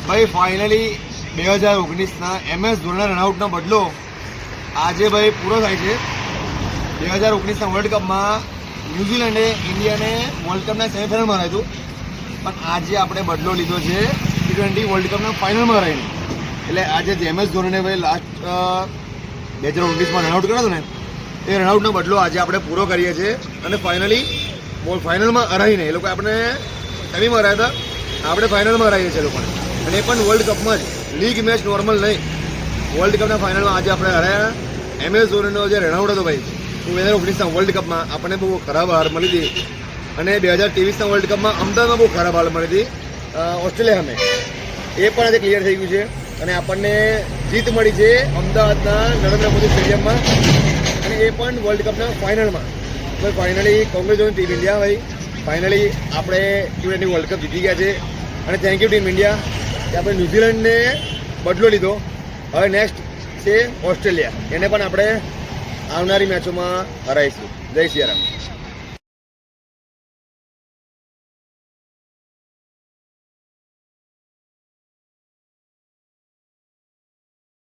ભાઈ finally 2019ના MS ધોનીના રનઆઉટનો બદલો આજે ભાઈ પૂરો થાય છે. 2019ના વર્લ્ડ કપમાં ન્યૂઝીલેન્ડે ઇન્ડિયાને વર્લ્ડ કપના સેમીફાઇનલમાં હરાવ્યું, પણ આજે આપણે બદલો લીધો છે T20 વર્લ્ડ કપના ફાઇનલમાં હરાવીને. એટલે આજે જે MS ધોનીને ભાઈ લાસ્ટ 2019માં રનઆઉટ કર્યો હતો ને, એ રનઆઉટનો બદલો આજે આપણે પૂરો કરીએ છીએ. અને ફાઇનલમાં હરાવીને, એ લોકો આપણે સેમીમાં હરાવ્યા હતા, આપણે ફાઇનલમાં હરાવીએ છીએ લોકોને, અને એ પણ વર્લ્ડ કપમાં જ, લીગ મેચ નોર્મલ નહીં, વર્લ્ડ કપના ફાઇનલમાં આજે આપણે હરાયા. MS ધોનીનો જે રનઆઉટ હતો ભાઈ 2019ના વર્લ્ડ કપમાં આપણને બહુ ખરાબ હાર મળી હતી, અને 2023ના વર્લ્ડ કપમાં અમદાવાદમાં બહુ ખરાબ હાર મળી હતી ઓસ્ટ્રેલિયા સામે. એ પણ આજે ક્લિયર થઈ ગયું છે, અને આપણને જીત મળી છે અમદાવાદના નરેન્દ્ર મોદી સ્ટેડિયમમાં, અને એ પણ વર્લ્ડ કપના ફાઇનલમાં. તો ફાઇનલી કોંગ્રેચ્યુલેશન ટીમ ઇન્ડિયા ભાઈ, ફાઇનલી આપણે T20 વર્લ્ડ કપ જીતી ગયા છે. અને થેન્ક યુ ટીમ ઇન્ડિયા કે આપણે ન્યૂઝીલેન્ડને બદલો લીધો. હવે નેક્સ્ટ છે ઓસ્ટ્રેલિયા, એને પણ આપણે આવનારી મેચોમાં હરાઈશું. જય સિયારામ.